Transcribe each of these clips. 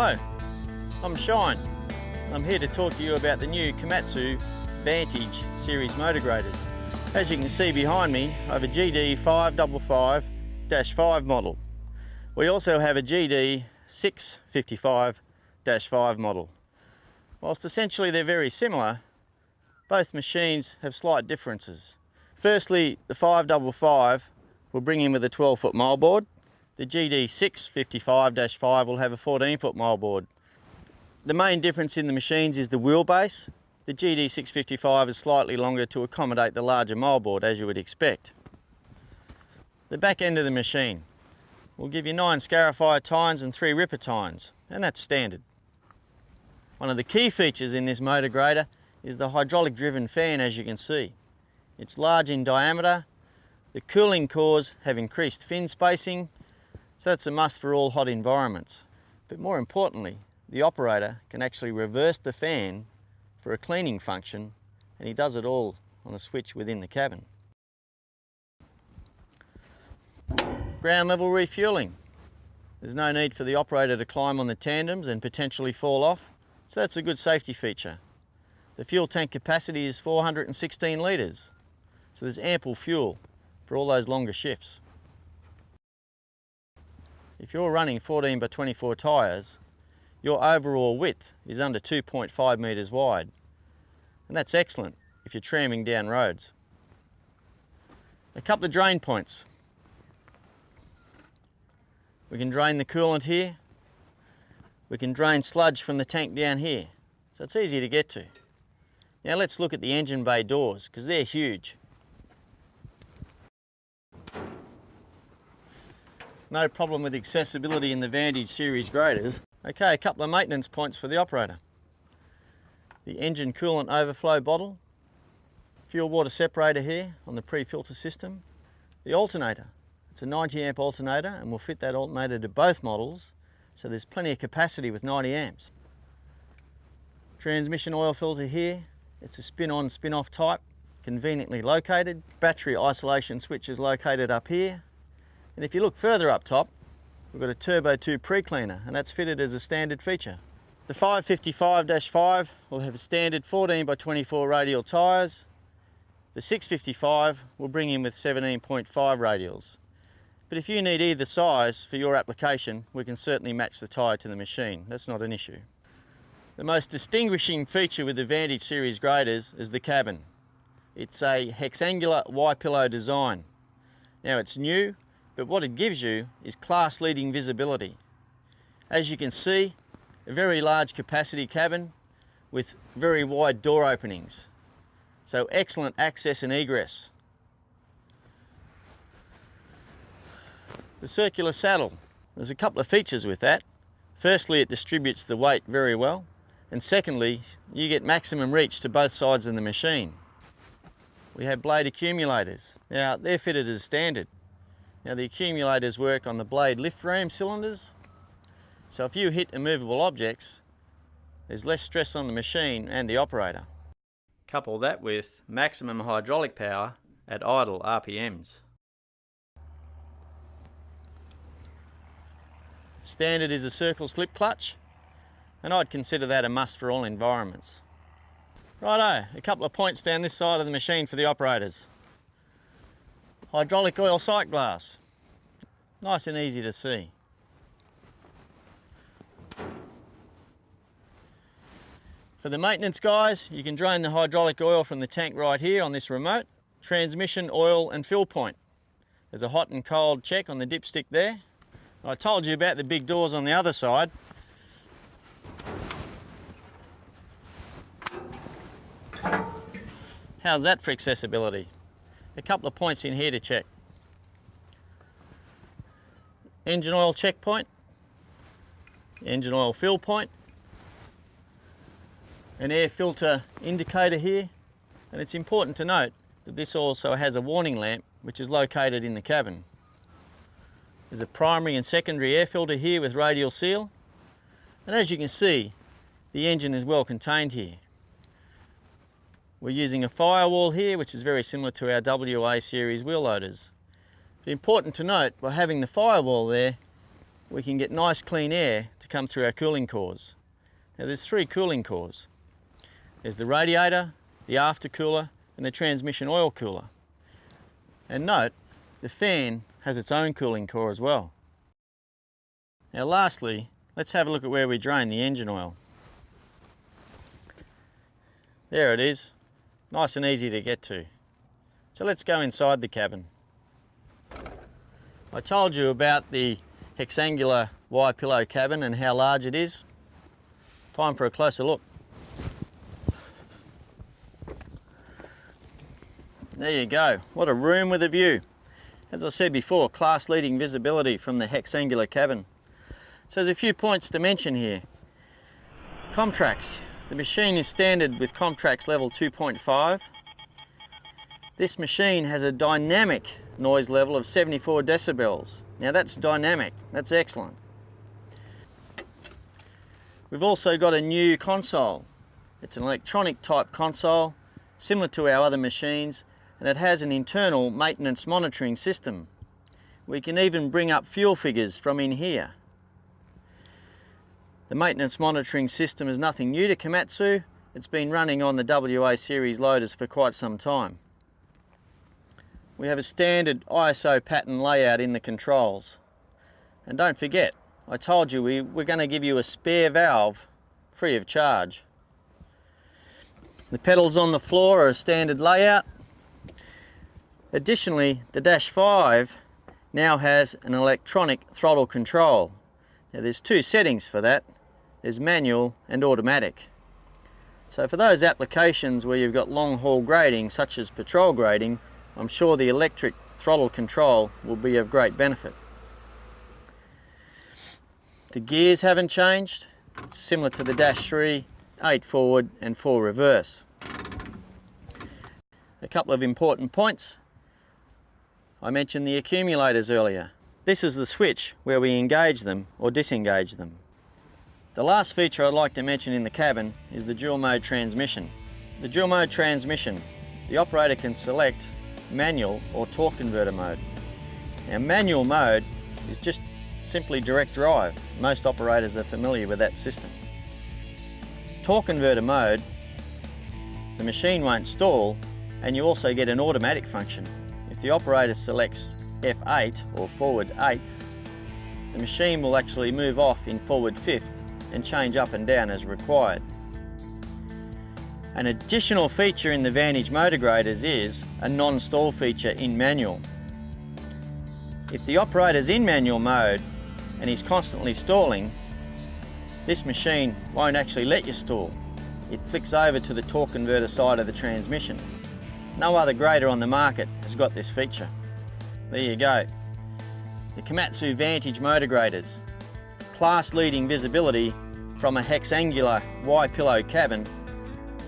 Hello, I'm Shine. I'm here to talk to you about the new Komatsu Vantage series motor graders. As you can see behind me, I have a GD 555-5 model. We also have a GD 655-5 model. Whilst essentially they're very similar, both machines have slight differences. Firstly, the 555 will bring in with a 12-foot moldboard. The GD 655-5 will have a 14-foot moldboard. The main difference in the machines is the wheelbase. The GD 655 is slightly longer to accommodate the larger moldboard, as you would expect. The back end of the machine will give you 9 scarifier tines and 3 ripper tines, and that's standard. One of the key features in this motor grader is the hydraulic driven fan, as you can see. It's large in diameter, the cooling cores have increased fin spacing, so that's a must for all hot environments. But more importantly, the operator can actually reverse the fan for a cleaning function, and he does it all on a switch within the cabin. Ground level refueling. There's no need for the operator to climb on the tandems and potentially fall off, so that's a good safety feature. The fuel tank capacity is 416 litres, so there's ample fuel for all those longer shifts. If you're running 14 by 24 tyres, your overall width is under 2.5 metres wide, and that's excellent if you're tramming down roads. A couple of drain points. We can drain the coolant here. We can drain sludge from the tank down here, so it's easy to get to. Now let's look at the engine bay doors, because they're huge. No problem with accessibility in the Vantage series graders. Okay, a couple of maintenance points for the operator. The engine coolant overflow bottle, fuel water separator here on the pre-filter system, the alternator. It's a 90 amp alternator, and we'll fit that alternator to both models, so there's plenty of capacity with 90 amps. Transmission oil filter here. It's a spin-on, spin-off type, conveniently located. Battery isolation switch is located up here. And if you look further up top, we've got a Turbo 2 pre-cleaner, and that's fitted as a standard feature. The 555-5 will have a standard 14 by 24 radial tyres. The 655 will bring in with 17.5 radials. But if you need either size for your application, we can certainly match the tyre to the machine. That's not an issue. The most distinguishing feature with the Vantage series graders is the cabin. It's a hexangular Y-pillow design. Now it's new, but what it gives you is class-leading visibility. As you can see, a very large capacity cabin with very wide door openings. So excellent access and egress. The circular saddle. There's a couple of features with that. Firstly, it distributes the weight very well. And secondly, you get maximum reach to both sides of the machine. We have blade accumulators. Now, they're fitted as standard. Now, the accumulators work on the blade lift ram cylinders. So if you hit immovable objects, there's less stress on the machine and the operator. Couple that with maximum hydraulic power at idle RPMs. Standard is a circle slip clutch, and I'd consider that a must for all environments. Righto, a couple of points down this side of the machine for the operators. Hydraulic oil sight glass, nice and easy to see. For the maintenance guys, you can drain the hydraulic oil from the tank right here on this remote. Transmission, oil and fill point. There's a hot and cold check on the dipstick there. I told you about the big doors on the other side. How's that for accessibility? A couple of points in here to check. Engine oil check point, engine oil fill point, an air filter indicator here, and it's important to note that this also has a warning lamp which is located in the cabin. There's a primary and secondary air filter here with radial seal, and as you can see, the engine is well contained here. We're using a firewall here, which is very similar to our WA series wheel loaders. But important to note, by having the firewall there, we can get nice clean air to come through our cooling cores. Now there's 3 cooling cores. There's the radiator, the aftercooler, and the transmission oil cooler. And note, the fan has its own cooling core as well. Now lastly, let's have a look at where we drain the engine oil. There it is, nice and easy to get to. So let's go inside the cabin. I told you about the hexangular Y-pillow cabin and how large it is. Time for a closer look. There you go, what a room with a view. As I said before, class-leading visibility from the hexangular cabin. So there's a few points to mention here. Comtrax. The machine is standard with Comtrax level 2.5. This machine has a dynamic noise level of 74 decibels. Now that's dynamic, that's excellent. We've also got a new console. It's an electronic type console, similar to our other machines, and it has an internal maintenance monitoring system. We can even bring up fuel figures from in here. The maintenance monitoring system is nothing new to Komatsu. It's been running on the WA series loaders for quite some time. We have a standard ISO pattern layout in the controls. And don't forget, I told you we're going to give you a spare valve free of charge. The pedals on the floor are a standard layout. Additionally, the Dash 5 now has an electronic throttle control. Now there's 2 settings for that. There's manual and automatic. So for those applications where you've got long haul grading, such as patrol grading, I'm sure the electric throttle control will be of great benefit. The gears haven't changed. It's similar to the Dash 3, 8 forward and 4 reverse. A couple of important points. I mentioned the accumulators earlier. This is the switch where we engage them or disengage them. The last feature I'd like to mention in the cabin is the dual mode transmission. The dual mode transmission, the operator can select manual or torque converter mode. Now manual mode is just simply direct drive. Most operators are familiar with that system. Torque converter mode, the machine won't stall and you also get an automatic function. If the operator selects F8 or forward 8th, the machine will actually move off in forward 5th and change up and down as required. An additional feature in the Vantage motor graders is a non-stall feature in manual. If the operator's in manual mode and he's constantly stalling, this machine won't actually let you stall. It flicks over to the torque converter side of the transmission. No other grader on the market has got this feature. There you go. The Komatsu Vantage motor graders. Class-leading visibility from a hexangular Y-pillow cabin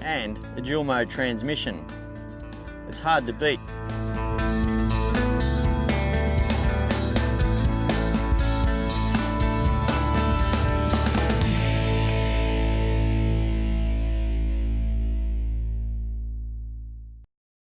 and the dual mode transmission. It's hard to beat.